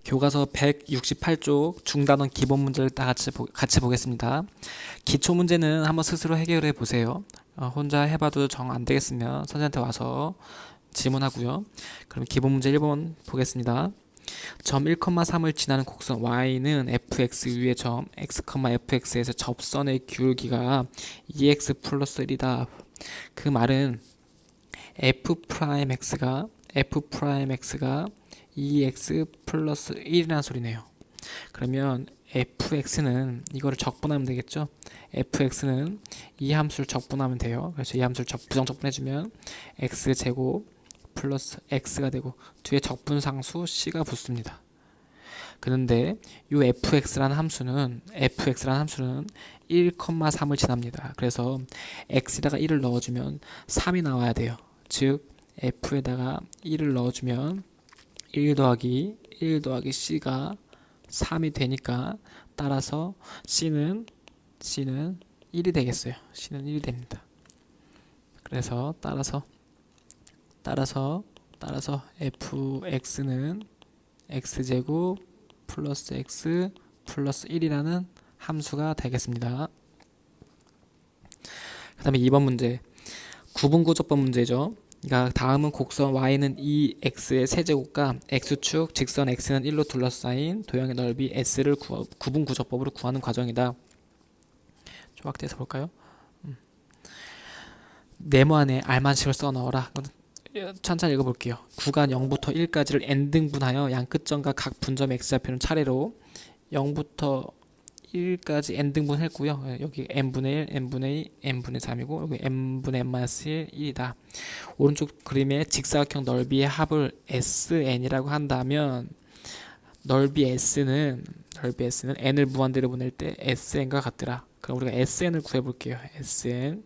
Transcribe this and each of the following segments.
교과서 168쪽 중단원 기본 문제를 다 같이 보겠습니다. 기초 문제는 한번 스스로 해결해 보세요. 혼자 해봐도 정 안 되겠으면 선생님한테 와서 질문하고요. 그럼 기본 문제 1번 보겠습니다. 점 1,3을 지나는 곡선 y는 fx 위의 점 x, fx에서 접선의 기울기가 2x 플러스 1이다. 그 말은 f'x가 2x 플러스 1이라는 소리네요. 그러면 fx는 이거를 적분하면 되겠죠. fx는 이 함수를 적분하면 돼요. 그래서 이 함수를 부정적분해주면 x제곱 플러스 x가 되고 뒤에 적분상수 c가 붙습니다. 그런데 이 fx라는 함수는 1,3을 지납니다. 그래서 x에다가 1을 넣어주면 3이 나와야 돼요. 즉 f에다가 1을 넣어주면 1 더하기 c가 3이 되니까 따라서 c는 1이 되겠어요. c는 1이 됩니다. 그래서 따라서 fx는 x제곱 플러스 x 플러스 1이라는 함수가 되겠습니다. 그 다음에 2번 문제 구분구조법 문제죠. 그러니까 다음은 곡선 y는 2x의 세제곱과 x축 직선 x는 1로 둘러싸인 도형의 넓이 s를 구분구조법으로 구하는 과정이다. 좀 확대해서 볼까요? 네모안에 알만식을 써넣어라. 천천히 읽어볼게요. 구간 0부터 1까지를 n등분하여 양 끝점과 각 분점 x좌표는 차례로 0부터 1까지 n등분 했고요. 여기 n분의 1, n분의 2, n분의 3이고 여기 n분의 n-1, 1이다. 오른쪽 그림의 직사각형 넓이의 합을 SN이라고 한다면 넓이 S는 n을 무한대로 보낼 때 SN과 같더라. 그럼 우리가 SN을 구해볼게요. SN.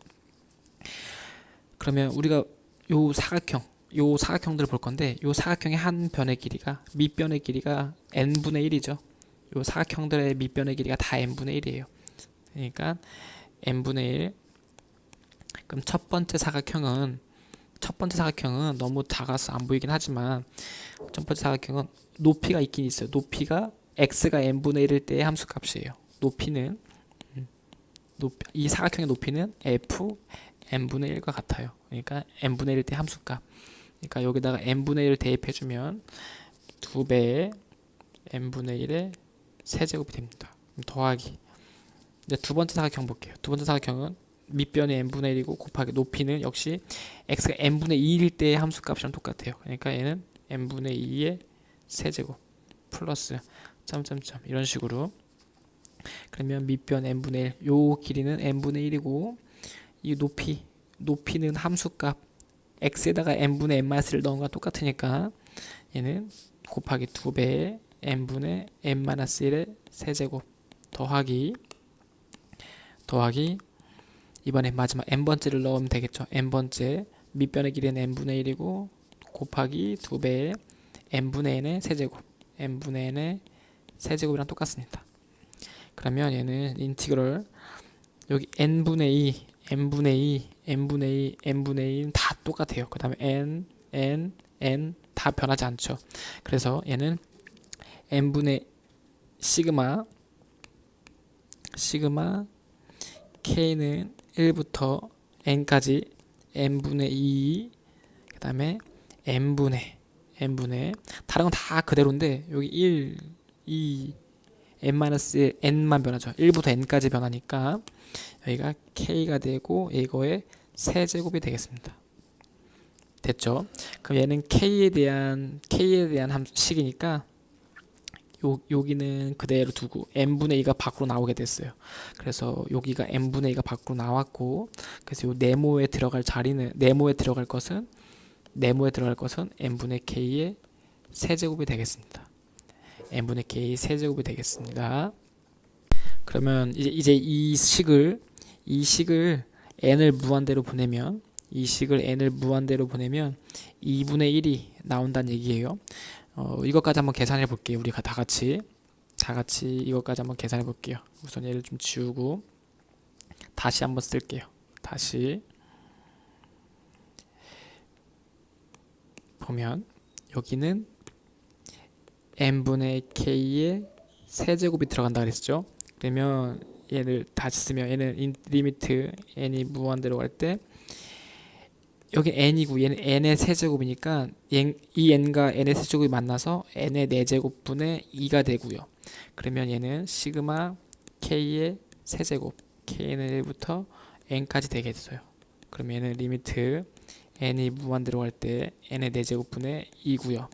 그러면 우리가 요 사각형들을 볼 건데 요 사각형의 한 변의 길이가 밑변의 길이가 n분의 1이죠. 요 사각형들의 밑변의 길이가 다 n분의 1이에요. 그러니까 n분의 1. 그럼 첫 번째 사각형은 너무 작아서 안 보이긴 하지만 첫 번째 사각형은 높이가 있긴 있어요. 높이가 x가 n분의 1일 때의 함수값이에요. 이 사각형의 높이는 f n분의 1과 같아요. 그러니까 n분의 1일 때 함수값. 그러니까 여기다가 n분의 1을 대입해주면 2배의 n분의 1의 세제곱이 됩니다. 더하기. 이제 두 번째 사각형 볼게요. 두 번째 사각형은 밑변이 n분의 1이고 곱하기 높이는 역시 x가 n분의 2일 때의 함수값이랑 똑같아요. 그러니까 얘는 n분의 2의 세제곱 플러스 점점점 이런 식으로. 그러면 밑변 n분의 1, 요 길이는 n분의 1이고 이 높이는 함수값 x에다가 n분의 n-1을 넣은 거랑 똑같으니까 얘는 곱하기 2배의 n분의 n-1의 세제곱 더하기 이번에 마지막 n번째를 넣으면 되겠죠. n번째 밑변의 길이는 n분의 1이고 곱하기 2배의 n분의 n의 세제곱 n분의 n의 세제곱이랑 똑같습니다. 그러면 얘는 인티그럴 여기 n분의 2 n분의 2는 다 똑같아요. 그 다음에 n 다 변하지 않죠. 그래서 얘는 n분의 시그마 k는 1부터 n까지 n분의 2 그 다음에 n분의 다른 건 다 그대로인데 여기 1, 2, n-1 n만 변하죠. 1부터 n까지 변하니까 여기가 k가 되고 이거의 세제곱이 되겠습니다. 됐죠? 그럼 얘는 k에 대한 식이니까 여기는 그대로 두고 n분의 2가 밖으로 나오게 됐어요. 그래서 여기가 n분의 2가 밖으로 나왔고 그래서 요 네모에 들어갈 것은 n분의 k의 세제곱이 되겠습니다. n분의 k 세제곱이 되겠습니다. 그러면 이제 이 식을 n을 무한대로 보내면 2분의 1이 나온다는 얘기예요. 이것까지 한번 계산해 볼게요. 우리가 다 같이 이것까지 한번 계산해 볼게요. 우선 얘를 좀 지우고 다시 한번 쓸게요. 다시 보면 여기는 n분의 k의 세제곱이 들어간다 그랬죠. 그러면 얘를 다시 쓰면 얘는 리미트 n이 무한대로 갈 때 여기 n이고 얘는 n의 세제곱이니까 이 n과 n의 세제곱이 만나서 n의 4제곱분의 2가 되고요. 그러면 얘는 시그마 k의 세제곱 k는 1부터 n까지 되겠어요. 그러면 얘는 리미트 n이 무한대로 갈 때 n의 4제곱분의 2고요.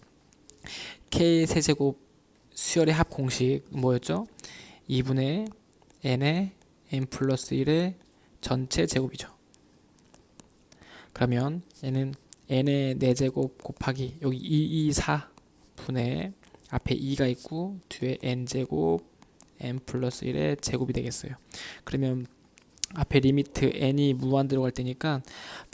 k의 세제곱 수열의 합 공식 뭐였죠? 2분의 n의 n 플러스 1의 전체 제곱이죠. 그러면 얘는 n의 4제곱 곱하기 여기 224분의 앞에 2가 있고 뒤에 n제곱 n 플러스 1의 제곱이 되겠어요. 그러면 앞에 리미트 n이 무한대로 갈 때니까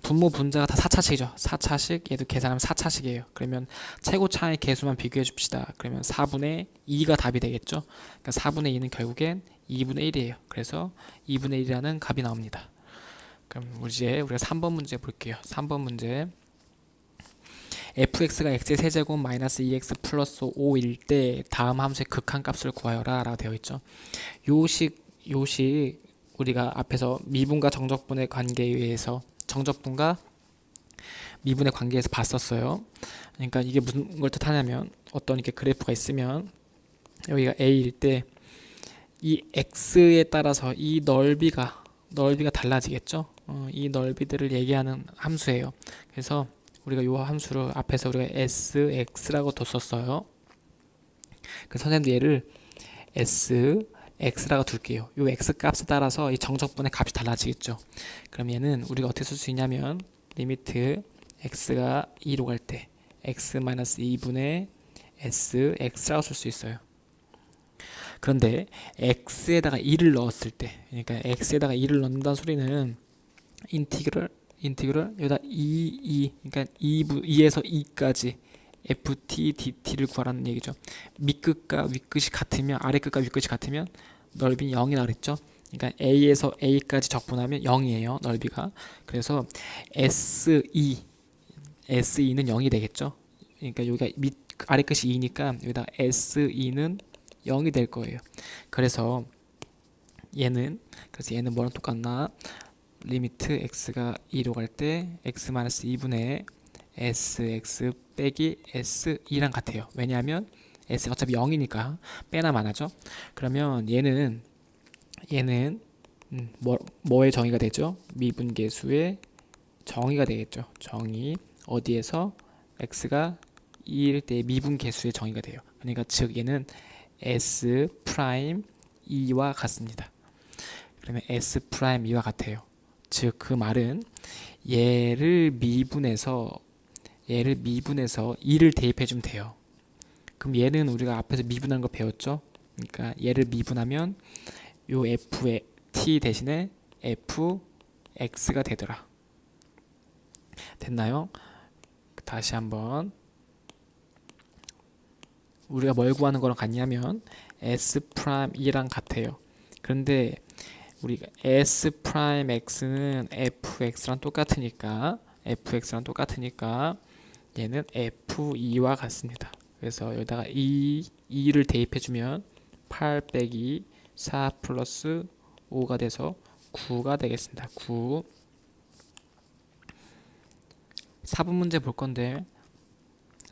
분모 분자가 다 4차식이죠. 4차식 얘도 계산하면 4차식이에요. 그러면 최고차의 개수만 비교해 줍시다. 그러면 4분의 2가 답이 되겠죠. 그러니까 4분의 2는 결국엔 2분의 1이에요. 그래서 2분의 1이라는 값이 나옵니다. 그럼 이제 우리가 3번 문제 볼게요. 3번 문제 fx가 x의 세제곱 마이너스 2x 플러스 5일 때 다음 함수의 극한값을 구하여라 라고 되어 있죠. 요식 우리가 앞에서 미분과 정적분의 관계에 의해서 정적분과 미분의 관계에서 봤었어요. 그러니까 이게 무슨 걸 뜻하냐면 어떤 이렇게 그래프가 있으면 여기가 a일 때 이 x에 따라서 이 넓이가 달라지겠죠. 이 넓이들을 얘기하는 함수예요. 그래서 우리가 이 함수를 앞에서 우리가 sx라고 뒀었어요. 그래서 선생님도 얘를 x라고 둘게요. 이 x 값에 따라서 이 정적분의 값이 달라지겠죠. 그럼 얘는 우리가 어떻게 쓸 수 있냐면 리미트 x가 2로 갈 때 x-2분의 x라고 쓸 수 있어요. 그런데 x에다가 2를 넣었을 때, 그러니까 x에다가 2를 넣는다는 소리는 인티그럴 여기다 그러니까 2에서 2까지 ft dt를 구하라는 얘기죠. 밑끝과 윗끝이 같으면 아래끝과 윗끝이 같으면 넓이는 0이라 그랬죠. 그러니까 a에서 a까지 적분하면 0이에요. 넓이가. 그래서 SE는 0이 되겠죠. 그러니까 여기가 아래끝이 2니까 여기다 SE는 0이 될 거예요. 그래서 얘는 뭐랑 똑같나? 리미트 x가 2로 갈 때 x-2분의 sx 빼기 s2랑 같아요. 왜냐하면 s 어차피 0이니까 빼나 마나죠. 그러면 얘는 뭐의 정의가 되죠? 미분계수의 정의가 되겠죠. 정의 어디에서 x가 2일 때 미분계수의 정의가 돼요. 그러니까 즉 얘는 s 프라임 2와 같습니다. 그러면 s 프라임 2와 같아요. 즉 그 말은 얘를 미분해서 2를 대입해 주면 돼요. 그럼 얘는 우리가 앞에서 미분하는 거 배웠죠? 그러니까 얘를 미분하면 요 f의 t 대신에 fx가 되더라. 됐나요? 다시 한번 우리가 뭘 구하는 거랑 같냐면 s 프라임 2랑 같아요. 그런데 우리가 s 프라임 x는 fx랑 똑같으니까 얘는 f2와 같습니다. 그래서 여기다가 2를 대입해주면 8 빼기 4 플러스 5가 돼서 9가 되겠습니다. 9. 4번 문제 볼 건데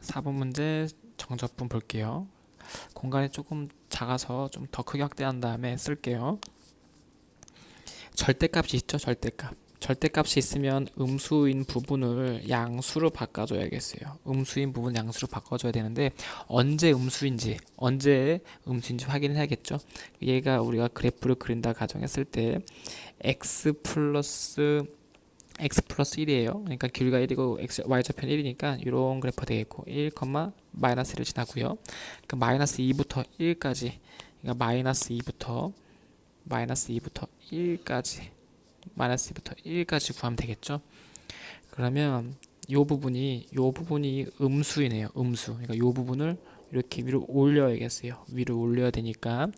4번 문제 정적분 볼게요. 공간이 조금 작아서 좀 더 크게 확대한 다음에 쓸게요. 절대값이 있죠. 절대값이 있으면 음수인 부분을 양수로 바꿔줘야겠어요. 음수인 부분 양수로 바꿔줘야 되는데 언제 음수인지 확인해야겠죠. 얘가 우리가 그래프를 그린다 가정했을 때 x 플러스 1이에요. 그러니까 길이가 1이고 y좌편 1이니까 이런 그래프가 되겠고 1, 마이너스 1을 지나고요. 그 마이너스 2부터 1까지 그러니까 마이너스 2부터 1까지 구하면 되겠죠. 그러면 요 부분이 음수이네요. 음수. 그러니까 요 부분을 이렇게 위로 올려야겠어요. 위로 올려야 되니까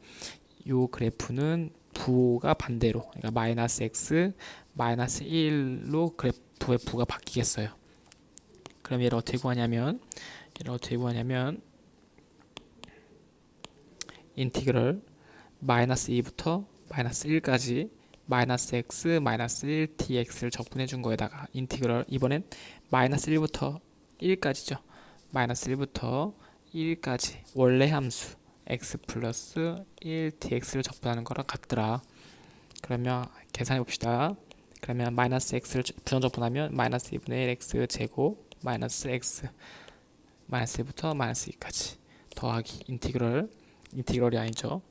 요 그래프는 부호가 반대로 그러니까 마이너스 x 마이너스 1로 그래프의 부가 바뀌겠어요. 그럼 얘를 어떻게 구하냐면 인티그럴 마이너스 2부터 마이너스 1까지 마이너스 x 마이너스 1 dx를 적분해 준 거에다가 인티그럴 이번엔 마이너스 1부터 1까지죠. 마이너스 1부터 1까지 원래 함수 x 플러스 1 dx를 적분하는 거랑 같더라. 그러면 계산해 봅시다. 그러면 마이너스 x를 부정적분하면 마이너스 2분의 1 x 제곱 마이너스 x 마이너스 1부터 마이너스 2까지 더하기 인티그럴이 아니죠.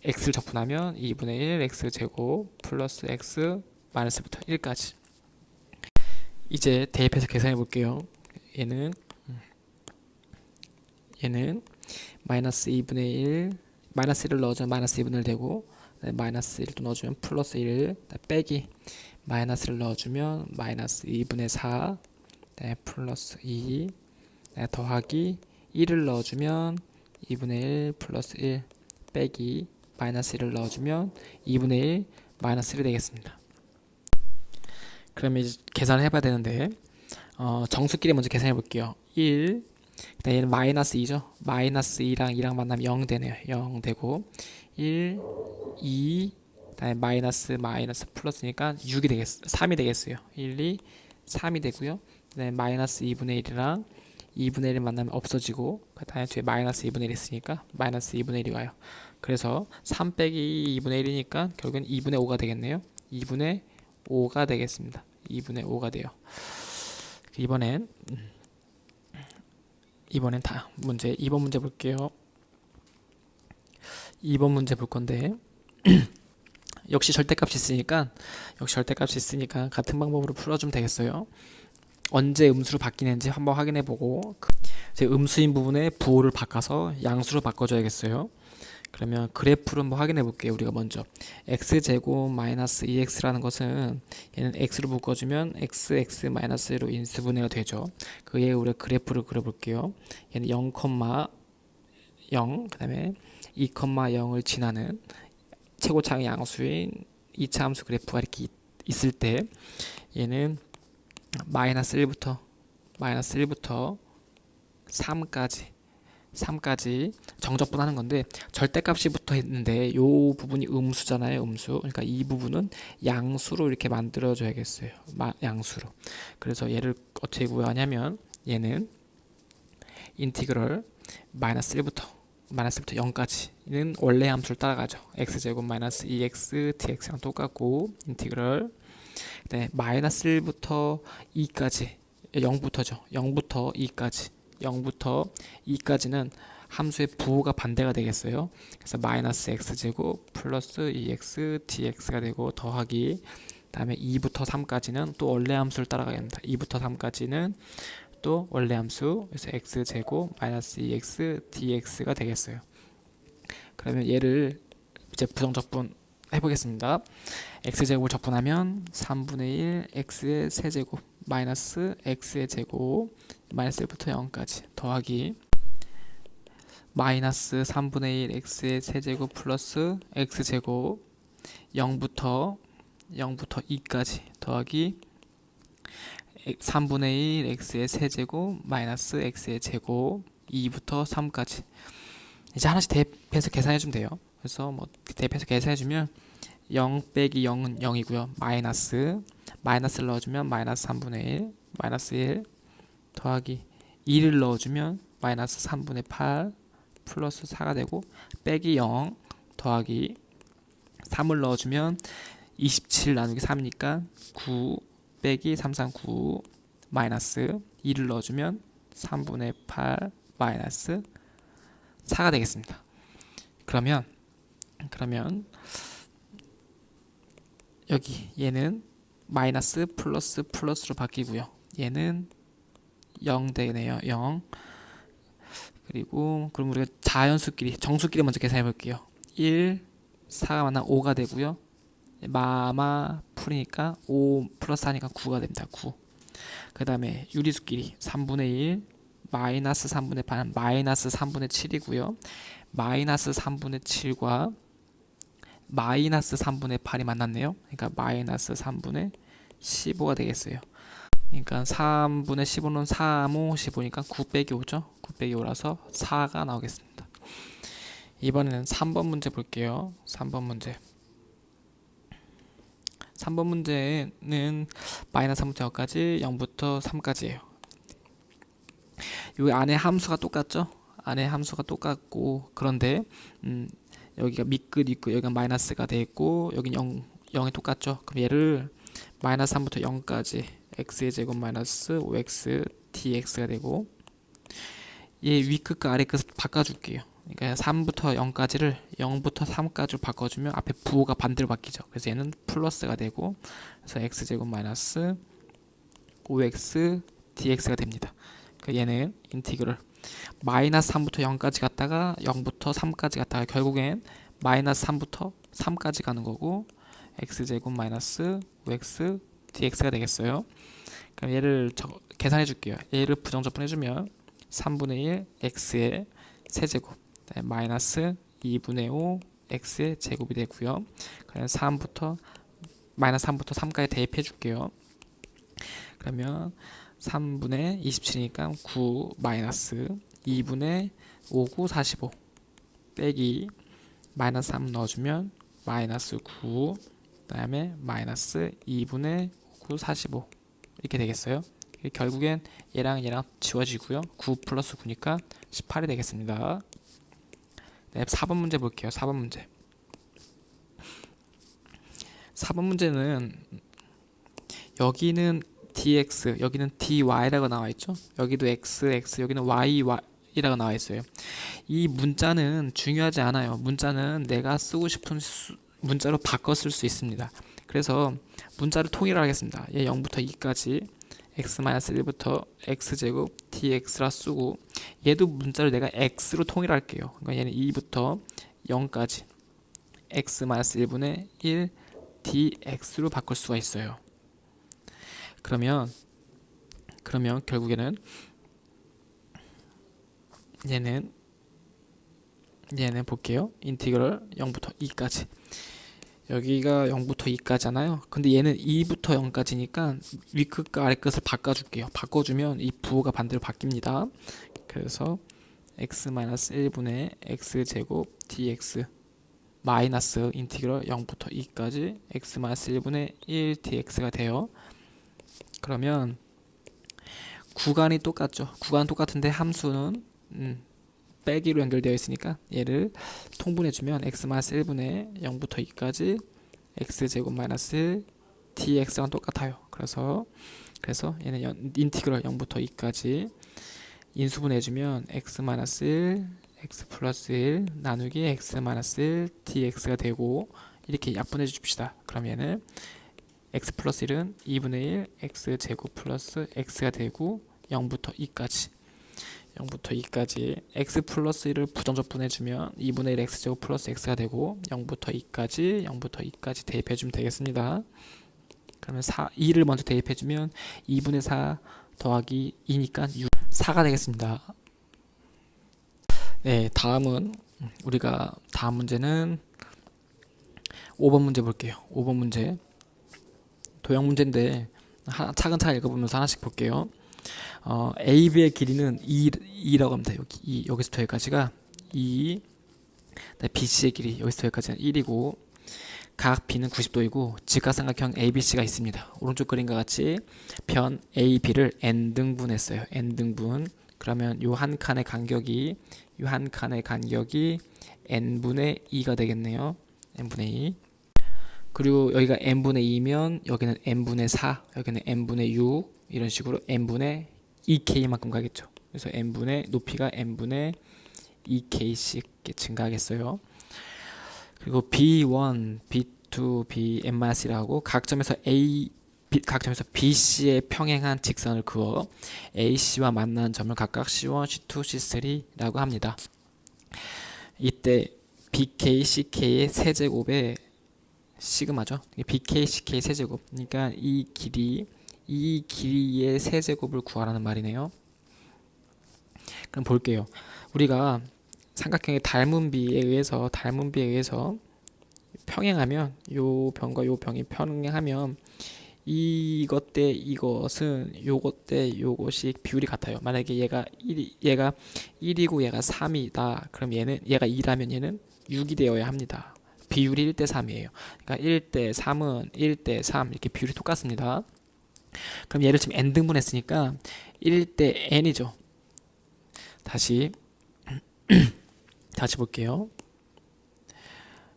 x를 적분하면 2분의 1 x 제곱 플러스 x 마이너스 1부터 1까지. 이제 대입해서 계산해 볼게요. 얘는 마이너스 2분의 1 마이너스 1을 넣어주면 마이너스 2분의 1 되고 마이너스 1도 넣어주면 플러스 1 빼기 마이너스를 넣어주면 마이너스 2분의 4 플러스 2 더하기 1을 넣어주면 2분의 1 플러스 1 빼기 마이너스 1을 넣어주면 2분의 1 마이너스 1이 되겠습니다. 그러면 이제 계산을 해봐야 되는데 정수끼리 먼저 계산해 볼게요. 1 그다음 얘는 마이너스 2죠. 마이너스 2랑 만나면 0 되네요. 0 되고 1 2 그다음에 마이너스 플러스니까 6이 되겠어요. 3이 되겠어요. 1 2 3이 되고요. 그다음에 마이너스 2분의 1이랑 2분의 1을 만나면 없어지고 그 다음에 뒤에 마이너스 2분의 1 있으니까 마이너스 2분의 1이 와요. 그래서 3 빼기 2분의 1이니까 결국엔 2분의 5가 되겠네요. 2분의 5가 되겠습니다. 2분의 5가 돼요. 이번엔 다 문제 2번 문제 볼게요. 2번 문제 볼 건데 역시 절대값이 있으니까 같은 방법으로 풀어주면 되겠어요. 언제 음수로 바뀌는지 한번 확인해보고 제 음수인 부분에 부호를 바꿔서 양수로 바꿔줘야겠어요. 그러면 그래프를 한번 확인해볼게요. 우리가 먼저 x제곱 마이너스 2x라는 것은 얘는 x로 묶어주면 x 마이너스 1로 인수분해가 되죠. 그에 우리가 그래프를 그려볼게요. 얘는 0, 0 그 다음에 2,0을 지나는 최고차의 양수인 2차 함수 그래프가 이렇게 있을 때 얘는 마이너스 1부터 3까지 정적분하는 건데 절대값이 붙어 있는데 요 부분이 음수잖아요. 음수. 그러니까 이 부분은 양수로 이렇게 만들어 줘야겠어요. 양수로. 그래서 얘를 어떻게 구하냐면 얘는 인티그럴 마이너스 1부터 0까지는 원래 함수를 따라가죠. x제곱 마이너스 2x dx랑 똑같고 인티그럴 마이너스 1부터 2까지 0부터죠. 0부터 2까지는 함수의 부호가 반대가 되겠어요. 그래서 마이너스 x제곱 플러스 2x dx가 되고 더하기 다음에 2부터 3까지는 또 원래 함수를 따라가야 합니다. 2부터 3까지는 또 원래 함수 그래서 x제곱 마이너스 2x dx가 되겠어요. 그러면 얘를 이제 부정적분 해보겠습니다. x제곱을 적분하면 3분의 1 x의 세제곱 마이너스 x의 제곱 마이너스 1부터 0까지 더하기 마이너스 3분의 1 x의 세제곱 플러스 x제곱 0부터 2까지 더하기 3분의 1 x의 세제곱 마이너스 x의 제곱 2부터 3까지 이제 하나씩 대입해서 계산해주면 돼요. 그래서 대입해서 계산해주면 0 빼기 0은 0이고요. 마이너스를 넣어주면 마이너스 3분의 1 마이너스 1 더하기 2를 넣어주면 마이너스 3분의 8 플러스 4가 되고 빼기 0 더하기 3을 넣어주면 27 나누기 3이니까 9 빼기 339 마이너스 2를 넣어주면 3분의 8 마이너스 4가 되겠습니다. 그러면 여기 얘는 마이너스 플러스로 바뀌고요. 얘는 0 되네요. 0. 그럼 우리가 정수끼리 먼저 계산해 볼게요. 1, 4가 만나면 5가 되고요. 풀이니까 5 플러스 하니까 9가 됩니다. 9. 그 다음에 유리수끼리 3분의 1, 마이너스 3분의 8, 마이너스 3분의 7이고요. 마이너스 3분의 7과 마이너스 3분의 8이 만났네요. 그러니까 마이너스 3분의 15가 되겠어요. 그러니까 3분의 15는 3, 5, 15니까 9 빼기 5죠. 9 빼기 5라서 4가 나오겠습니다. 이번에는 3번 문제 볼게요. 3번 문제. 3번 문제는 마이너스 3부터 0까지, 0부터 3까지예요. 여기 안에 함수가 똑같죠? 안에 함수가 똑같고, 그런데 여기가 밑끝 있고 여기가 마이너스가 돼 있고 여기 0이 똑같죠? 그럼 얘를 마이너스 3부터 0까지 x의 제곱 마이너스 5x dx가 되고, 얘 위끝과 아래끝을 바꿔줄게요. 그러니까 3부터 0까지를 0부터 3까지로 바꿔주면 앞에 부호가 반대로 바뀌죠. 그래서 얘는 플러스가 되고, 그래서 x제곱 마이너스 5x dx가 됩니다. 그러니까 얘는 인티그럴 마이너스 3부터 0까지 갔다가 0부터 3까지 갔다가 결국엔 마이너스 3부터 3까지 가는 거고, x제곱 마이너스 5x dx가 되겠어요. 그럼 얘를 계산해 줄게요. 얘를 부정적분 해주면 3분의 1 x의 세제곱 마이너스 2분의 5 x의 제곱이 되고요. 그럼 마이너스 3부터 3까지 대입해 줄게요. 그러면 3분의 27이니까 9 마이너스 2분의 5, 9, 45 빼기 마이너스 3 넣어주면 마이너스 9, 그 다음에 마이너스 2분의 5, 9, 45 이렇게 되겠어요. 결국엔 얘랑 얘랑 지워지고요. 9 플러스 9니까 18이 되겠습니다. 네, 4번 문제 볼게요. 4번 문제. 4번 문제는 여기는 dx, 여기는 dy라고 나와 있죠. 여기도 x, 여기는 y라고 나와 있어요. 이 문자는 중요하지 않아요. 문자는 내가 쓰고 싶은 문자로 바꿔 쓸 수 있습니다. 그래서 문자를 통일하겠습니다. 얘 0부터 2까지 x-1부터 x제곱 dx라 쓰고, 얘도 문자를 내가 x로 통일할게요. 그러니까 얘는 2부터 0까지 x-1분의 1 dx로 바꿀 수가 있어요. 그러면 결국에는 얘는 볼게요. 인티그럴 0부터 2까지. 여기가 0부터 2까지잖아요. 근데 얘는 2부터 0까지니까 위끝과 아래끝을 바꿔줄게요. 바꿔주면 이 부호가 반대로 바뀝니다. 그래서 x-1분의 x제곱 dx 마이너스 인티그럴 0부터 2까지 x-1분의 1 dx가 돼요. 그러면 구간이 똑같죠. 구간 똑같은데 함수는 빼기로 연결되어 있으니까 얘를 통분해주면 x-1분의 0부터 2까지 x제곱 마이너스 dx랑 똑같아요. 그래서 얘는 인티그럴 0부터 2까지 인수분해주면 x-1 x 플러스 1 나누기 x-1 dx가 되고, 이렇게 약분해 줍시다. 그럼 얘는 x 플러스 1은 2분의 1 x제곱 플러스 x가 되고 0부터 2까지 x 플러스 1을 부정적분해주면 2분의 1 x제곱 플러스 x가 되고 0부터 2까지 대입해주면 되겠습니다. 그러면 2를 먼저 대입해주면 2분의 4 더하기 2니까 4가 되겠습니다. 네, 다음 문제는 5번 문제 볼게요. 5번 문제 도형 문제인데 차근차근 읽어보면서 하나씩 볼게요. AB의 길이는 2라고 합니다. 여기서부터 여기까지가 2, BC의 길이 여기서부터 여기까지는 1이고, 각 B는 90도이고 직각삼각형 ABC가 있습니다. 오른쪽 그림과 같이 변 AB를 n등분했어요. n등분. 그러면 요 한 칸의 간격이 n분의 2가 되겠네요. n분의 2. 그리고 여기가 n분의 2면 여기는 n분의 4, 여기는 n분의 6, 이런 식으로 n분의 2k만큼 가겠죠. 그래서 높이가 n분의 2k씩 증가하겠어요. 그리고 B1, B2, Bn-1이라고 각 점에서 BC에 평행한 직선을 그어 AC와 만나는 점을 각각 C1, C2, C3라고 합니다. 이때 BK, CK의 세제곱에 시그마죠. BK, CK 세제곱. 그러니까 이 길이의 세제곱을 구하라는 말이네요. 그럼 볼게요. 우리가 삼각형의 닮은 비에 의해서 평행하면 요 병과 요 병이 평행하면 이것 대 이것은 요것 대 요것이 비율이 같아요. 만약에 얘가 1이고 얘가 3이다. 그럼 얘가 2라면 얘는 6이 되어야 합니다. 비율이 1대 3이에요. 그러니까 1대 3은 1대 3 이렇게 비율이 똑같습니다. 그럼 얘를 지금 n 등분했으니까 1대 n이죠. 다시 볼게요.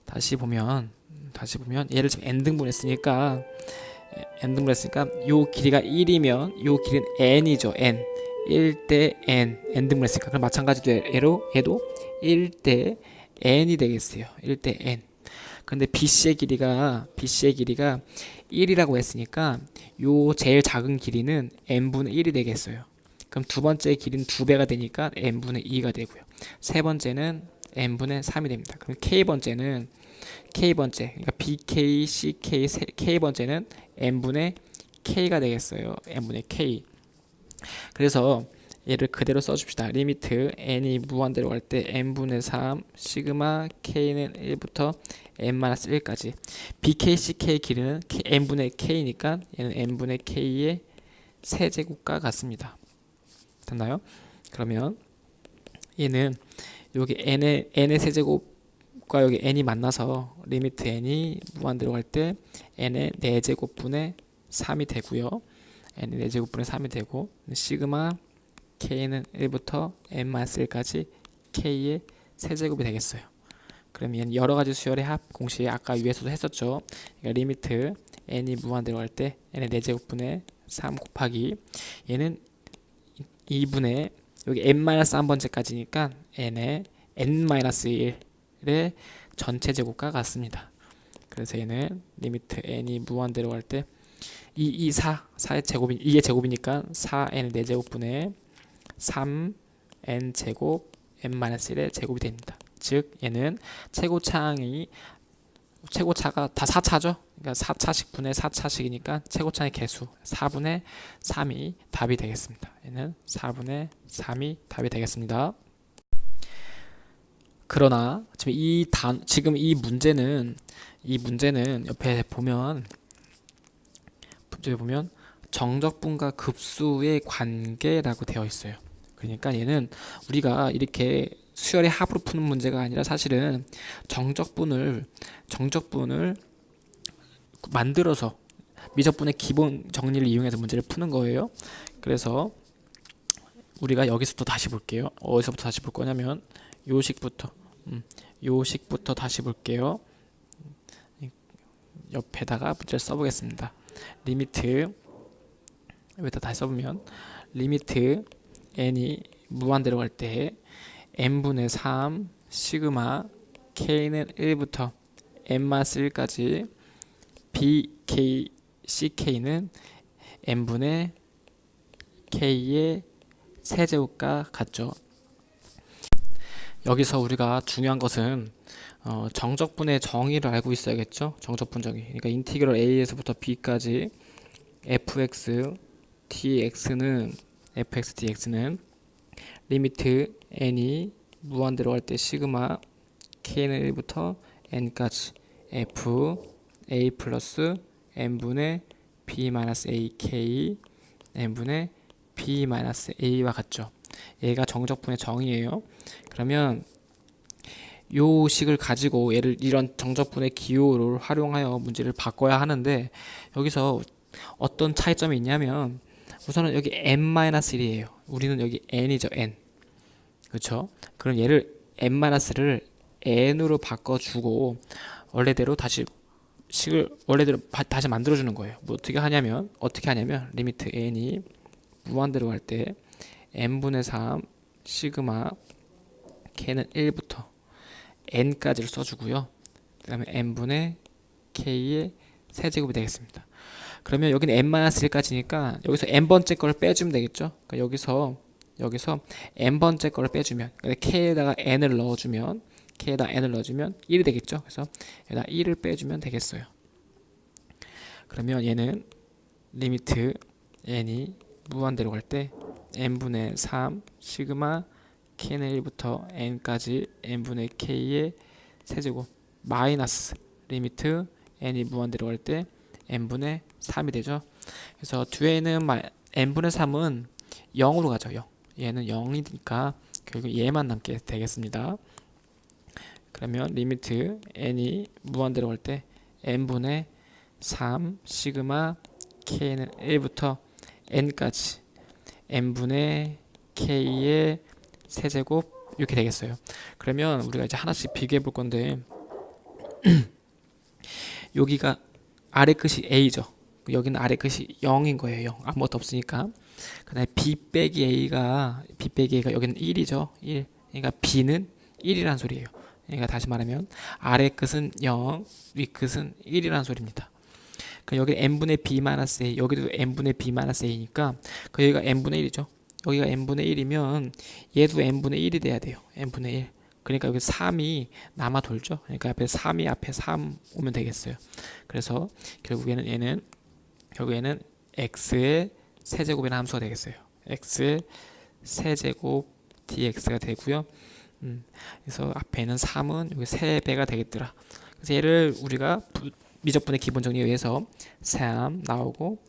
다시 보면 얘를 지금 n 등분했으니까 요 길이가 1이면 요 길이는 n이죠. n 1대 n 등분했으니까 그럼 마찬가지로 얘도 1대 n이 되겠어요. 1대 n. 근데 BC의 길이가 1이라고 했으니까 요 제일 작은 길이는 n분의 1이 되겠어요. 그럼 두 번째 길이는 2배가 되니까 n분의 2가 되고요. 세 번째는 n분의 3이 됩니다. 그럼 K번째 그러니까 BK, CK, K번째는 n분의 K가 되겠어요. n분의 K. 그래서 얘를 그대로 써줍시다. 리미트 n이 무한대로 갈 때 n분의 3 시그마 k는 1부터 n-1까지 bk, ck 길이는 n분의 k니까 얘는 n분의 k의 세제곱과 같습니다. 됐나요? 그러면 얘는 여기 n의 세제곱과 여기 n이 만나서 리미트 n이 무한대로 갈 때 n의 4제곱분의 3이 되고요. n의 4제곱분의 3이 되고 시그마 k는 1부터 n-1까지 k의 세제곱이 되겠어요. 그럼 얘는 여러가지 수열의 합 공식 아까 위에서도 했었죠. 그러니까 리미트 n이 무한대로 갈 때 n의 4제곱분의 3 곱하기 얘는 2분의 여기 n-1번째까지니까 n의 n-1의 전체 제곱과 같습니다. 그래서 얘는 리미트 n이 무한대로 갈 때 4의 제곱이 2의 제곱이니까 4n 4제곱분의 3n 제곱 n-1의 제곱이 됩니다. 즉 얘는 최고차가 다 4차죠. 그러니까 4차식 분의 4차식이니까 최고차의 개수 4분의 3이 답이 되겠습니다. 얘는 4분의 3이 답이 되겠습니다. 그러나 지금 이 문제는 옆에 보면 정적분과 급수의 관계라고 되어 있어요. 그러니까 얘는 우리가 이렇게 수열의 합으로 푸는 문제가 아니라 사실은 정적분을 만들어서 미적분의 기본 정리를 이용해서 문제를 푸는 거예요. 그래서 우리가 여기서부터 다시 볼게요. 어디서부터 다시 볼 거냐면 요식부터 다시 볼게요. 옆에다가 문제를 써보겠습니다. 리미트 여기다 다시 써보면 리미트 n이 무한대로 갈 때 n분의 3 시그마 k는 1부터 n-1까지 bk, ck는 n분의 k의 세제곱과 같죠. 여기서 우리가 중요한 것은 정적분의 정의를 알고 있어야겠죠. 정적분 정의. 그러니까 인티그럴 a에서부터 b까지 fx dx는 리미트 n이 무한대로 갈 때 시그마 k는 1부터 n까지 f a 플러스 n분의 b 마이너스 ak n분의 b 마이너스 a와 같죠. 얘가 정적분의 정의예요. 그러면 요 식을 가지고 얘를 이런 정적분의 기호를 활용하여 문제를 바꿔야 하는데 여기서 어떤 차이점이 있냐면 우선은 여기 n-1이에요. 우리는 여기 n이죠. n. 그렇죠? 그럼 얘를 n-를 n으로 바꿔주고 원래대로 다시 만들어주는 거예요. 뭐 어떻게 하냐면 리미트 n이 무한대로 갈 때 n분의 3 시그마 k는 1부터 n까지를 써주고요. 그 다음에 n분의 k의 세제곱이 되겠습니다. 그러면 여기는 n-1까지니까 여기서 n번째 거를 빼주면 되겠죠. 그러니까 여기서 n번째 거를 빼주면 k에다가 n을 넣어주면 1이 되겠죠. 그래서 여기다 1을 빼주면 되겠어요. 그러면 얘는 리미트 n이 무한대로 갈 때 n분의 3 시그마 k는 1부터 n까지 n분의 k의 세제곱 마이너스 리미트 n이 무한대로 갈 때 n분의 3이 되죠. 그래서 뒤에는 n분의 3은 0으로 가죠. 0. 얘는 0이니까 결국 얘만 남게 되겠습니다. 그러면 리미트 n이 무한대로 갈 때 n분의 3 시그마 k는 1부터 n까지 n분의 k의 세제곱 이렇게 되겠어요. 그러면 우리가 이제 하나씩 비교해 볼 건데 여기가 아래 끝이 a죠. 여기는 아래 끝이 0인 거예요. 0. 아무것도 없으니까. 그 다음에 b 빼기 a가 여기는 1이죠. 1. 그러니까 b는 1이란 소리예요. 그러니까 다시 말하면 아래 끝은 0, 위 끝은 1이란 소리입니다. 그럼 여기 n분의 b-a, 여기도 n분의 b-a니까 여기가 n분의 1이죠. 여기가 n분의 1이면 얘도 n분의 1이 돼야 돼요. n분의 1. 그러니까 여기 3이 남아 돌죠. 그러니까 앞에 3이 앞에 3 오면 되겠어요. 그래서 결국에는 x의 세제곱이라는 함수가 되겠어요. x의 세제곱 dx가 되고요. 그래서 앞에 있는 3은 여기 3배가 되겠더라. 그래서 얘를 우리가 미적분의 기본 정리에 의해서 3 나오고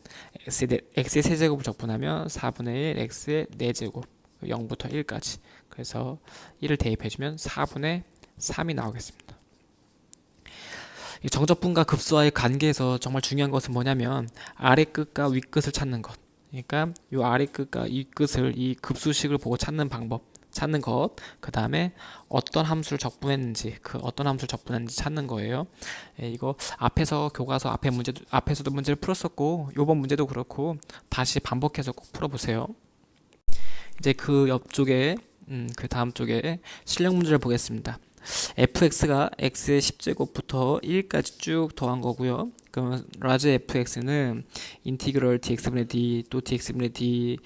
x의 세제곱을 적분하면 4분의 1 x의 4제곱 0부터 1까지. 그래서 1을 대입해주면 4분의 3이 나오겠습니다. 정적분과 급수와의 관계에서 정말 중요한 것은 뭐냐면 아래 끝과 위 끝을 찾는 것. 그러니까 이 아래 끝과 위 끝을 이 급수식을 보고 찾는 것, 그 다음에 어떤 함수를 적분했는지 찾는 거예요. 이거 앞에서 교과서 앞에서도 문제를 풀었었고 이번 문제도 그렇고 다시 반복해서 꼭 풀어보세요. 이제 그 옆쪽에 그 다음 쪽에 실력 문제를 보겠습니다. fx가 x의 10제곱부터 1까지 쭉 더한 거고요. 그럼 라지 fx는 인티그럴 dx분의 d 또 dx분의 d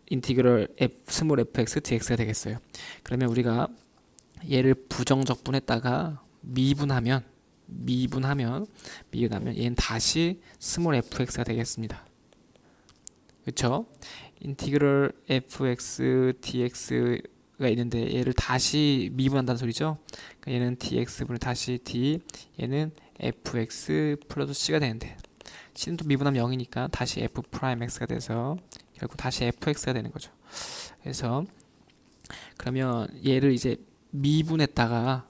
인티그럴 스몰 fx dx가 되겠어요. 그러면 우리가 얘를 부정적분했다가 미분하면 얘는 다시 스몰 fx가 되겠습니다. 그렇죠? 인티그럴 fx dx가 있는데 얘를 다시 미분한다는 소리죠. 그러니까 얘는 dx분의 다시 d, 얘는 fx 플러스 c가 되는데 c는 또 미분하면 0이니까 다시 f 프라임 x가 돼서 결국 다시 fx가 되는 거죠. 그래서 그러면 얘를 이제 미분했다가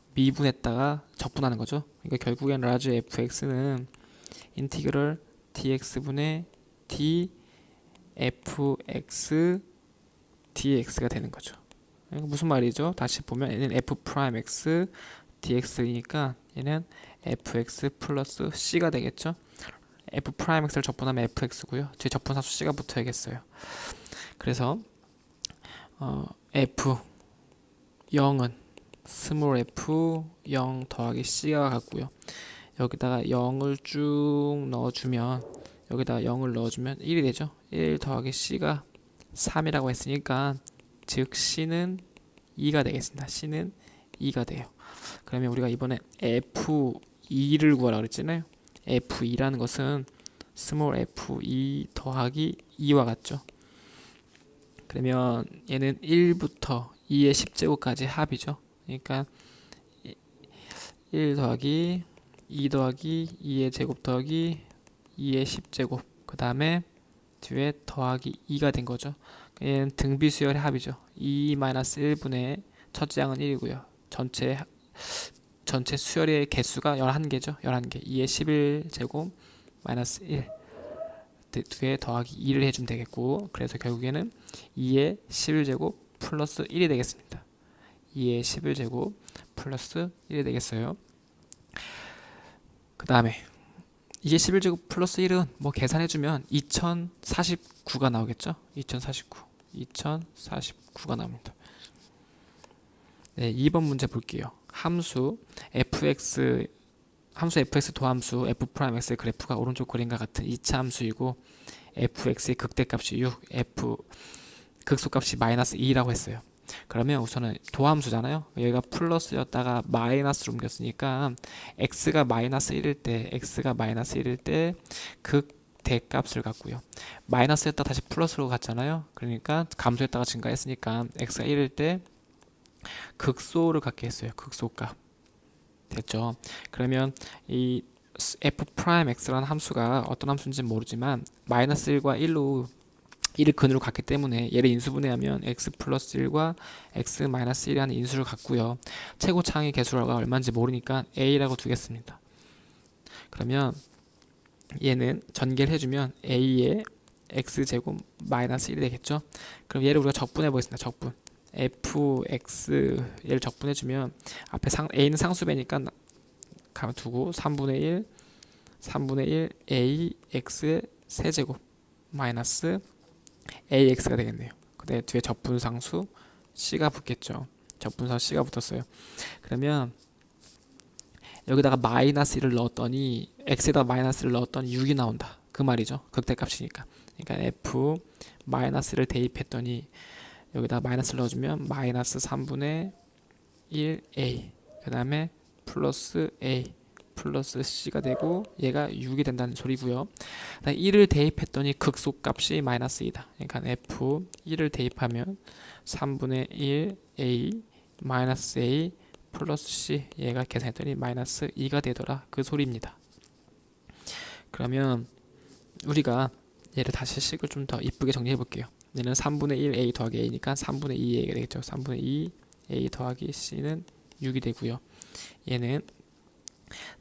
적분하는 거죠. 그러니까 결국엔 라지 fx는 인티그럴 dx분의 d fx dx가 되는 거죠. 무슨 말이죠? 다시 보면 얘는 f 프라임 x dx이니까 얘는 fx 플러스 c가 되겠죠. f 프라임 x를 적분하면 fx고요. 뒤에 적분함수 c가 붙어야겠어요. 그래서 f 0은 스몰 f 0 더하기 c가 같고요. 여기다가 0을 쭉 넣어주면 1이 되죠. 1 더하기 c가 3이라고 했으니까 즉 c는 2가 되겠습니다. c는 2가 돼요. 그러면 우리가 이번에 f2를 구하라 그랬잖아요. f2라는 것은 스몰 f2 더하기 2와 같죠. 그러면 얘는 1부터 2의 10제곱까지 합이죠. 그러니까 1 더하기 2 더하기 2의 제곱 더하기 2의 10제곱 그 다음에 뒤에 더하기 2가 된 거죠. 얘는 등비수열의 합이죠. 2-1분의 첫째 양은 1이고요. 전체 수열의 개수가 11개죠. 11개. 2의 11제곱 마이너스 1 뒤에 더하기 2를 해주면 되겠고 그래서 결국에는 2의 11제곱 플러스 1이 되겠습니다. 2의 11제곱 플러스 1이 되겠어요. 그 다음에 2의 11제곱 플러스 1은 뭐 계산해주면 2049가 나오겠죠. 2049가 나옵니다. 네, 2번 문제 볼게요. 함수 fx 도함수 f'x의 그래프가 오른쪽 그림과 같은 2차 함수이고 fx의 극대값이 6, f 극소값이 마이너스 2라고 했어요. 그러면 우선은 도함수잖아요. 여기가 플러스였다가 마이너스로 옮겼으니까 x가 마이너스 1일 때 극대값을 갖고요. 마이너스였다가 다시 플러스로 갔잖아요. 그러니까 감소했다가 증가했으니까 x가 1일 때 극소를 갖게 했어요. 극소값 됐죠. 그러면 이 f 프라임 x라는 함수가 어떤 함수인지 모르지만 마이너스 1과 1로 1을 근으로 갖기 때문에 얘를 인수분해하면 x 플러스 1과 x 마이너스 1이라는 인수를 갖고요. 최고차항의 개수가 얼마인지 모르니까 a라고 두겠습니다. 그러면 얘는 전개를 해주면 a의 x제곱 마이너스 1이 되겠죠. 그럼 얘를 우리가 적분해 보겠습니다. 적분 fx 얘를 적분해주면 앞에 a는 상수배니까 가만 두고 3분의 1 ax의 세제곱 마이너스 ax가 되겠네요. 근데 뒤에 적분상수 c가 붙겠죠. 적분상수 c가 붙었어요. 그러면 여기다가 마이너스 1을 넣었더니 x에다 마이너스를 넣었더니 6이 나온다. 그 말이죠. 극대값이니까. 그러니까 f 마이너스를 대입했더니 여기다가 마이너스를 넣어주면 마이너스 3분의 1a 그 다음에 플러스 a 플러스 c가 되고 얘가 6이 된다는 소리고요. 1을 대입했더니 극소값이 마이너스 2다. 그러니까 f 1을 대입하면 3분의 1a 마이너스 a 플러스 c 얘가 계산했더니 마이너스 2가 되더라. 그 소리입니다. 그러면 우리가 얘를 다시 식을 좀 더 이쁘게 정리해 볼게요. 얘는 3분의 1a 더하기 a니까 3분의 2a가 되겠죠. 3분의 2a 더하기 c는 6이 되고요. 얘는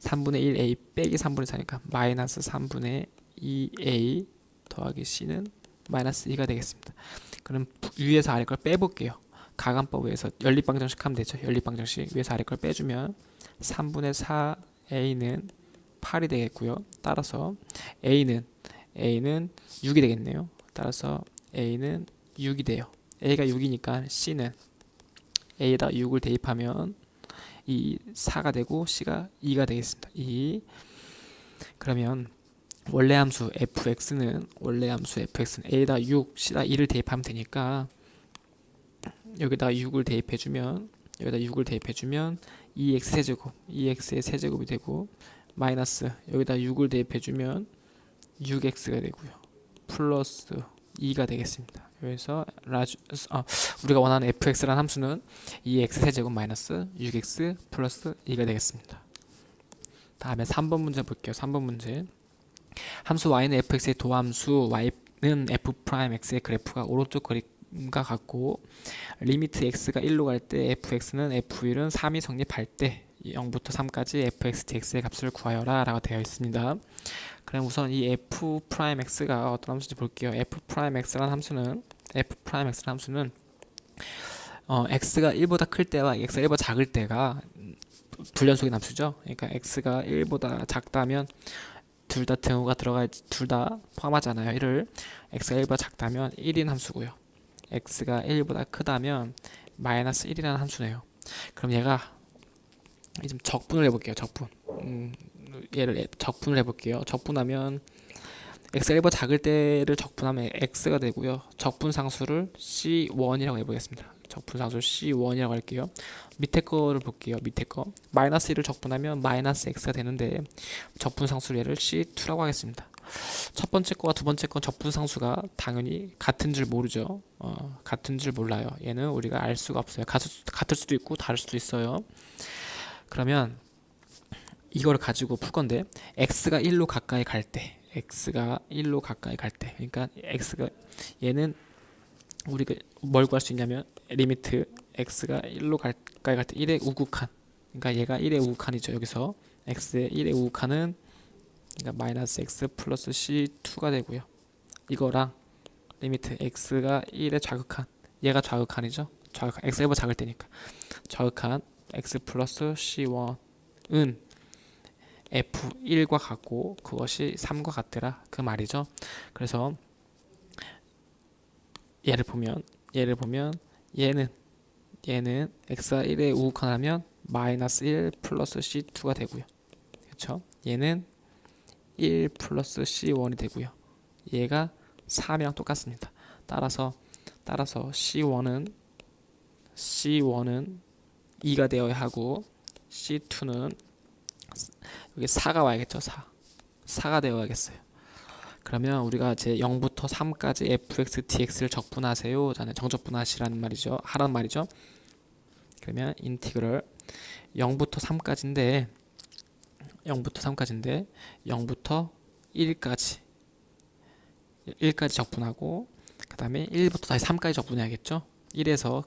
3분의 1a 빼기 3분의 4니까 마이너스 3분의 2a 더하기 c는 마이너스 2가 되겠습니다. 그럼 위에서 아래 걸 빼볼게요. 가간법에서 연립방정식 하면 되죠. 연립방정식 위에서 아래 걸 빼주면 3분의 4a는 8이 되겠고요. 따라서 a는 6이 되겠네요. 따라서 a는 6이 돼요. a가 6이니까 c는 a에다 6을 대입하면 이 4가 되고 c가 2가 되겠습니다. 2. 그러면 원래 함수 fx는 a에다 6, c에다 2를 대입하면 되니까 여기다가 6을 대입해주면 2x 세제곱 2x의 세제곱이 되고 마이너스 여기다 6을 대입해주면 6x가 되고요. 플러스 2가 되겠습니다. 그래서 우리가 원하는 fx라는 함수는 2x 세제곱 마이너스 6x 플러스 2가 되겠습니다. 다음에 3번 문제 볼게요. 3번 문제. 함수 y는 fx의 도함수 y는 f'x의 그래프가 오른쪽 그림과 같고 리미트 x가 1로 갈 때 fx는 f1은 3이 성립할 때 0부터 3까지 fx dx의 값을 구하여라 라고 되어 있습니다. 그럼 우선 이 f'x가 어떤 함수인지 볼게요. f'x라는 함수는 x가 1보다 클 때와 x가 1보다 작을 때가 불연속인 함수죠. 그러니까 x가 1보다 작다면 둘 다 등호가 들어가야지 둘 다 포함하잖아요. 1을 x가 1보다 작다면 1인 함수고요. x가 1보다 크다면 마이너스 1이라는 함수네요. 그럼 얘가 좀 적분을 해볼게요. 얘를 적분을 해볼게요. 적분하면 x가 1보다 작을 때를 적분하면 x가 되고요. 적분상수를 c1이라고 해보겠습니다. 적분상수 c1이라고 할게요. 밑에 거를 볼게요. 밑에 거 마이너스 1을 적분하면 마이너스 x가 되는데 적분상수 얘를 c2라고 하겠습니다. 첫 번째 거와 두 번째 건 적분상수가 당연히 같은 줄 모르죠. 같은 줄 몰라요. 얘는 우리가 알 수가 없어요. 같을 수도 있고 다를 수도 있어요. 그러면 이걸 가지고 풀 건데 x가 1로 가까이 갈 때 그러니까 얘는 우리가 뭘 구할 수 있냐면 리미트 x가 1로 가까이 갈 때 1의 우극한 그러니까 얘가 1의 우극한이죠. 여기서 x의 1의 우극한은 그러니까 마이너스 x 플러스 c2가 되고요. 이거랑 리미트 x가 1의 좌극한 얘가 좌극한이죠. 좌극한 x가 1보다 작을 때니까 좌극한 x 플러스 c1은 f1과 같고 그것이 3과 같더라 그 말이죠. 그래서 얘를 보면 얘는 x가 1의 우극한하면 마이너스 1 플러스 c2가 되고요. 그렇죠? 얘는 1 플러스 c1이 되고요. 얘가 3이랑 똑같습니다. 따라서 c1은 2가 되어야 하고 c2는 여기 4가 와야겠죠. 4가 되어야겠어요. 그러면 우리가 이제 0부터 3까지 fx dx를 적분하세요. 정적분하시라는 말이죠. 하라는 말이죠. 그러면 인티그럴 0부터 3까지인데 0부터 3까지인데 0부터 1까지 적분하고 그 다음에 1부터 다시 3까지 적분해야겠죠. 1에서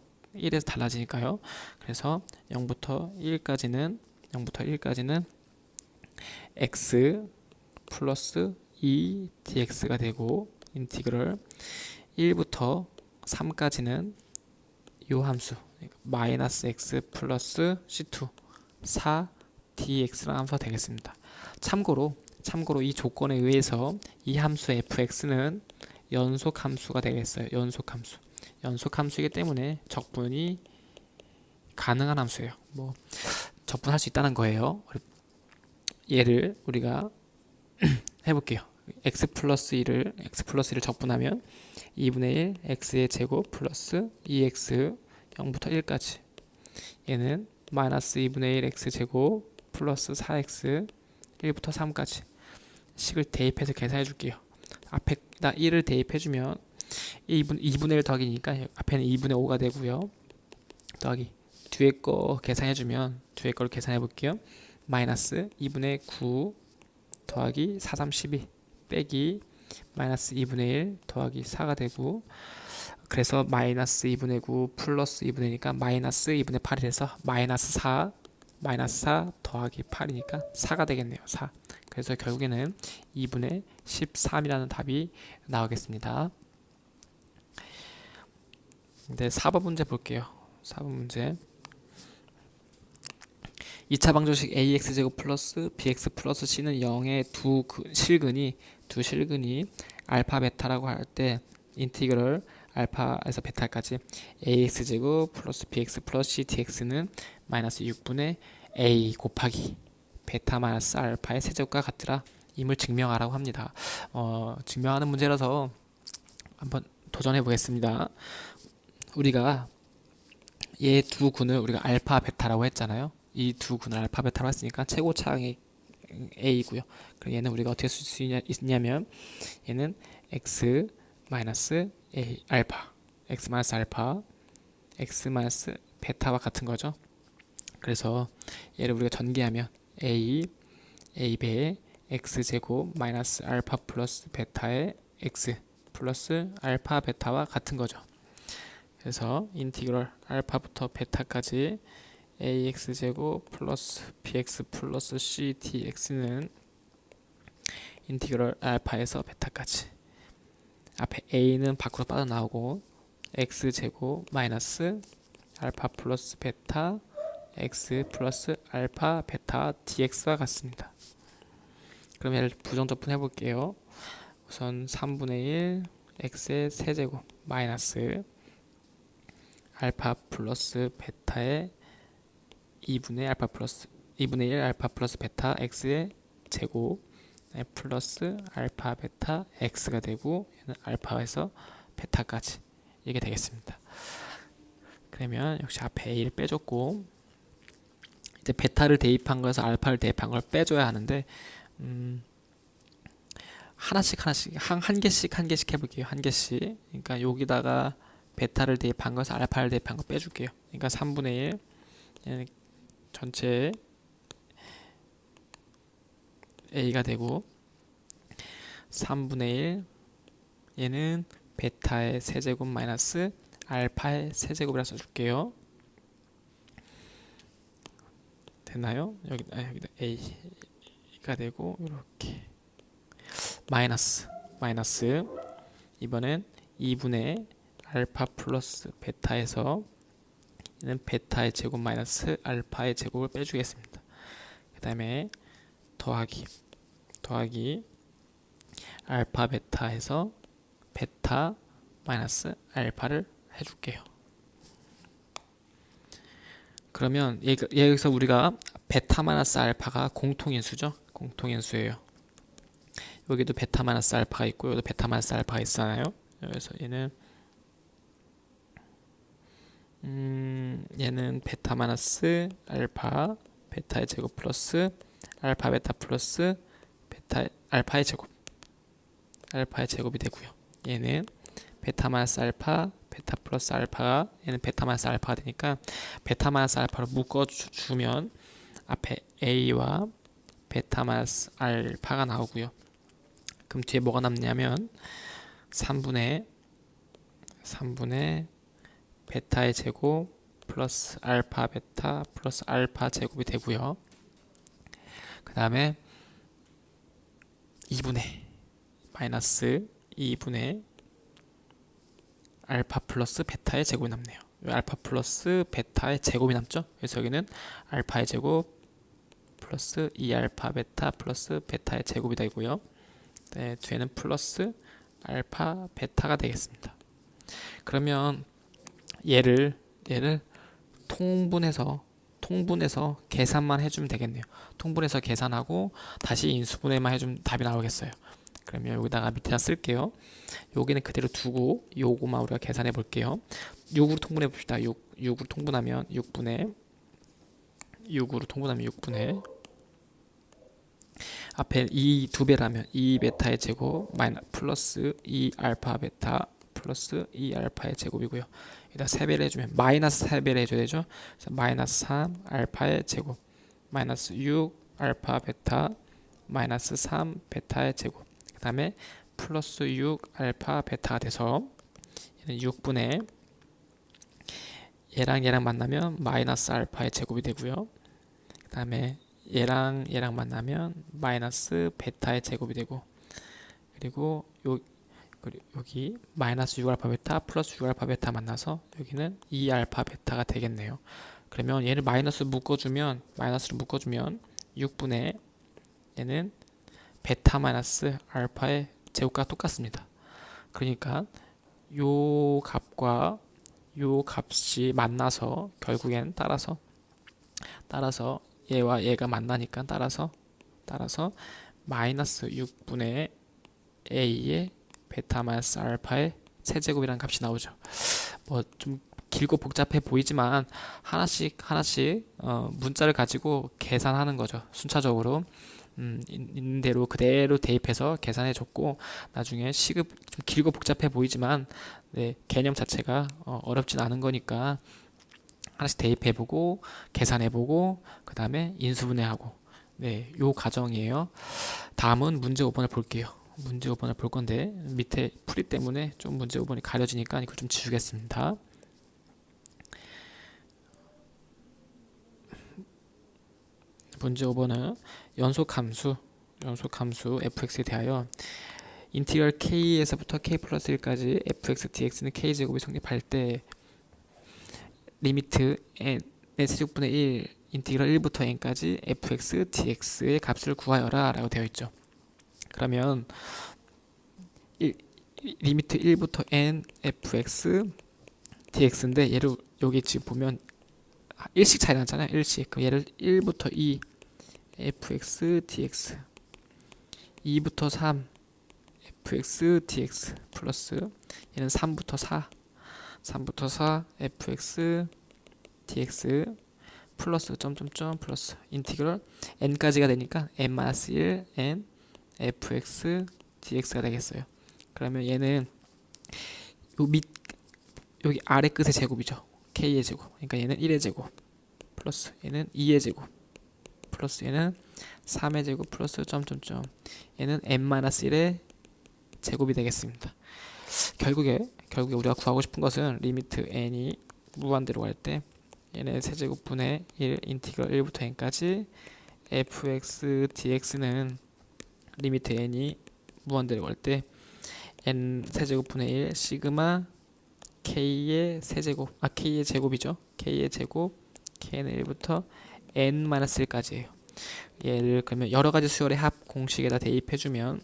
달라지니까요. 그래서 0부터 1까지는 x 플러스 2 dx가 되고 인티그럴 1부터 3까지는 요 함수 마이너스 x 플러스 c2 4 dx라는 함수가 되겠습니다. 참고로 이 조건에 의해서 이 함수 fx는 연속 함수가 되겠어요. 연속 함수이기 때문에 적분이 가능한 함수예요. 뭐 적분할 수 있다는 거예요. 얘를 우리가 해볼게요. x 플러스 1을 적분하면 2분의 1 x의 제곱 플러스 2x 0부터 1까지 얘는 마이너스 2분의 1 x 제곱 플러스 4x 1부터 3까지 식을 대입해서 계산해 줄게요. 앞에다 1을 대입해주면 2분의 1 더하기니까 앞에는 2분의 5가 되고요. 더하기 뒤에 거 계산해주면 뒤에 거를 계산해 볼게요. 마이너스 2분의 9 더하기 4, 3, 12 빼기 마이너스 2분의 1 더하기 4가 되고 그래서 마이너스 2분의 9 플러스 2분의 1이니까 마이너스 2분의 8이 돼서 마이너스 4 더하기 8이니까 4가 되겠네요. 4. 그래서 결국에는 2분의 13이라는 답이 나오겠습니다. 이제 4번 문제 볼게요. 4번 문제 2차 방정식 ax제곱 플러스 bx 플러스 c는 0의 두 실근이 알파 베타라고 할 때 인티그럴 알파에서 베타까지 ax제곱 플러스 bx 플러스 c dx는 마이너스 6분의 a 곱하기 베타 마이너스 알파의 세제곱과 같으라 임을 증명하라고 합니다. 증명하는 문제라서 한번 도전해 보겠습니다. 우리가 얘 두 군을 우리가 알파 베타라고 했잖아요. 이 두 군을 알파 베타로 했으니까 최고차항이 a이고요. 그럼 얘는 우리가 어떻게 쓸 수 있냐면 얘는 x 마이너스 a 알파 x 마이너스 베타와 같은 거죠. 그래서 얘를 우리가 전개하면 a배의 x제곱 마이너스 알파 플러스 베타의 x 플러스 알파 베타와 같은 거죠. 그래서 인티그럴 알파부터 베타까지 ax제곱 플러스 bx 플러스 c dx는 인티그럴 알파에서 베타까지 앞에 a는 밖으로 빠져나오고 x제곱 마이너스 알파 플러스 베타 x 플러스 알파 베타 dx와 같습니다. 그럼 얘를 부정적분 해볼게요. 우선 3분의 1 x의 세제곱 마이너스 알파 플러스 베타의 2분의 1 알파 플러스 베타 x의 제곱 플러스 알파 베타 x가 되고 얘는 알파에서 베타까지 이게 되겠습니다. 그러면 역시 앞에 a를 빼줬고 이제 베타를 대입한 거에서 알파를 대입한 걸 빼줘야 하는데 하나씩 한 개씩 해볼게요. 한 개씩. 그러니까 여기다가 베타를 대입한 거에서 알파를 대입한 거 빼줄게요. 그러니까 3분의 1 전체 a가 되고 3분의 1 얘는 베타의 세제곱 마이너스 알파의 세제곱이라 써줄게요. 됐나요? 여기다 a가 되고 이렇게 마이너스 이번엔 2분의 알파 플러스 베타에서 얘는 베타의 제곱 마이너스 알파의 제곱을 빼주겠습니다. 그 다음에 더하기 알파 베타에서 베타 마이너스 알파를 해줄게요. 그러면 여기서 우리가 베타 마이너스 알파가 공통인수죠. 공통인수예요. 여기도 베타 마이너스 알파가 있고 여기도 베타 마이너스 알파가 있잖아요. 그래서 얘는 베타 마이너스 알파 베타의 제곱 플러스 알파 베타 플러스 베타 알파의 제곱이 되고요. 얘는 베타 마이너스 알파 베타 플러스 알파가 얘는 베타 마이너스 알파가 되니까 베타 마이너스 알파를 묶어주면 앞에 a와 베타 마이너스 알파가 나오고요. 그럼 뒤에 뭐가 남냐면 3분의 베타의 제곱 플러스 알파 베타 플러스 알파 제곱이 되고요. 그 다음에 2분의 마이너스 2분의 알파 플러스 베타의 제곱이 남네요. 알파 플러스 베타의 제곱이 남죠. 그래서 여기는 알파의 제곱 플러스 2알파 베타 플러스 베타의 제곱이 되고요. 네, 뒤에는 플러스 알파 베타가 되겠습니다. 그러면 얘를 통분해서 계산만 해주면 되겠네요. 통분해서 계산하고 다시 인수분해만 해주면 답이 나오겠어요. 그러면 여기다가 밑에다 쓸게요. 여기는 그대로 두고 요거만 우리가 계산해 볼게요. 6으로 통분해 봅시다. 6으로 통분하면 6분의 앞에 2 두 배라면 2 베타의 제곱 마이너스 플러스 2 알파 베타 플러스 2 알파의 제곱이고요. 여기다 3배를 해주면 마이너스 3배를 해줘야 되죠. 그래서 마이너스 3 알파의 제곱 마이너스 6 알파 베타 마이너스 3 베타의 제곱 그 다음에 플러스 6 알파 베타가 돼서 얘는 6분의 얘랑 만나면 마이너스 알파의 제곱이 되고요. 그 다음에 얘랑 만나면 마이너스 베타의 제곱이 되고 그리고 여기 마이너스 6알파 베타 플러스 6알파 베타 만나서 여기는 2알파 베타가 되겠네요. 그러면 얘를 마이너스로 묶어주면 6분의 얘는 베타 마이너스 알파의 제곱과 똑같습니다. 그러니까 요 값과 요 값이 만나서 결국엔 따라서 얘와 얘가 만나니까 따라서 마이너스 6분의 a의 베타 마이너스 알파의 세제곱이라는 값이 나오죠. 뭐 좀 길고 복잡해 보이지만 하나씩 문자를 가지고 계산하는 거죠. 순차적으로 있는 대로 그대로 대입해서 계산해 줬고 나중에 시급 좀 길고 복잡해 보이지만 네, 개념 자체가 어렵진 않은 거니까 하나씩 대입해보고 계산해보고 그 다음에 인수분해하고 네, 요 과정이에요. 다음은 문제 5번을 볼게요. 문제 5번을 볼 건데 밑에 풀이 때문에 좀 문제 5번이 가려지니까 이거 좀 지우겠습니다. 문제 5번은 연속함수 fx에 대하여 인티그럴 k에서부터 k 플러스 1까지 fx dx는 k제곱이 성립할 때 리미트 n의 세제곱분의 1 인티그럴 1부터 n까지 fx dx의 값을 구하여라 라고 되어 있죠. 그러면 리미트 1부터 n fx dx인데 얘를 여기 지금 보면 1씩 차이 나잖아요. 1씩. 그럼 얘를 1부터 2 fx dx 2부터 3 fx dx 플러스 얘는 3부터 4 fx dx 플러스 점점점 플러스 인티그럴 n까지가 되니까 n-1 n fx dx가 되겠어요. 그러면 얘는 여기 아래 끝의 제곱이죠. k의 제곱. 그러니까 얘는 1의 제곱 플러스 얘는 2의 제곱 플러스 얘는 3의 제곱 플러스 점점점 얘는 n-1의 제곱이 되겠습니다. 결국에 우리가 구하고 싶은 것은 리미트 n이 무한대로 갈 때 얘는 세제곱분의 1 인티그럴 1부터 n까지 fx dx는 리미트 n이 무한대로 갈 때 n 세제곱분의 1 시그마 k의 세제곱 k의 제곱이죠. k의 제곱 k는 1부터 n-1까지예요. 얘를 그러면 여러가지 수열의 합 공식에다 대입해주면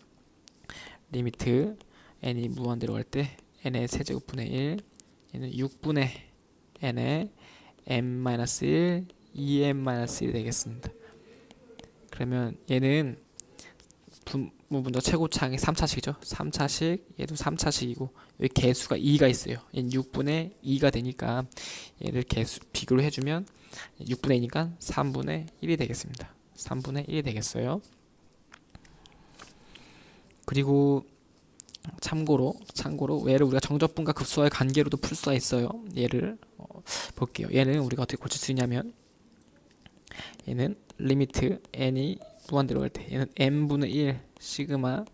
리미트 n이 무한대로 갈 때 n의 세제곱분의 1 얘는 6분의 n의 n-1 2n-1이 되겠습니다. 그러면 얘는 분모분도 최고차항이 3차식이죠. 3차식 얘도 3차식이고 여기 개수가 2가 있어요. 얘는 6분의 2가 되니까 얘를 비교를 해주면 6분의 2니까 3분의 1이 되겠습니다. 3분의 1이 되겠어요. 그리고 참고로 얘를 우리가 정적분과 급수와의 관계로도 풀 수가 있어요. 얘를 볼게요. 얘는 우리가 어떻게 고칠 수 있냐면 얘는 리미트 n이 무한대로 갈 때 얘는 n분의 1 시그마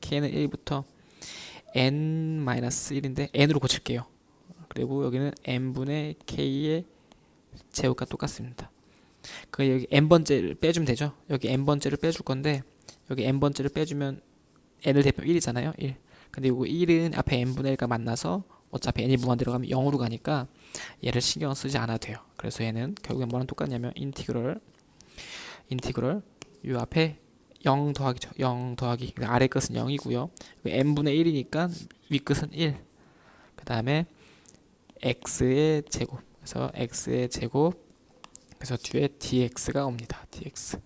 k는 1부터 n-1인데 n으로 고칠게요. 그리고 여기는 n분의 k의 제곱과 똑같습니다. 그 여기 n번째를 빼주면 되죠. 여기 n번째를 빼줄 건데 여기 n번째를 빼주면 n을 대표하면 1이잖아요. 1. 근데 이거 1은 앞에 n분의 1과 만나서 어차피 n이 무한대로 가면 0으로 가니까 얘를 신경 쓰지 않아도 돼요. 그래서 얘는 결국엔 뭐랑 똑같냐면 인티그럴 이 앞에 0 더하기죠. 0 더하기 아래 끝은 0이고요. n분의 1이니까 위 끝은 1. 그 다음에 x의 제곱. 그래서 x의 제곱. 그래서 뒤에 dx가 옵니다. dx.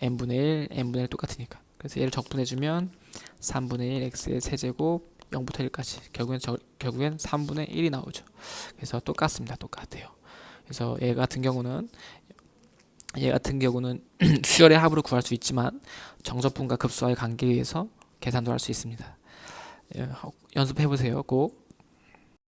n분의 1, n분의 1 똑같으니까. 그래서 얘를 적분해주면 3분의 1 x의 세제곱 0부터 1까지. 결국엔 3분의 1이 나오죠. 그래서 똑같습니다. 똑같아요. 그래서 얘 같은 경우는 수열의 합으로 구할 수 있지만 정적분과 급수와의 관계에 의해서 계산도 할 수 있습니다. 연습해보세요. 꼭.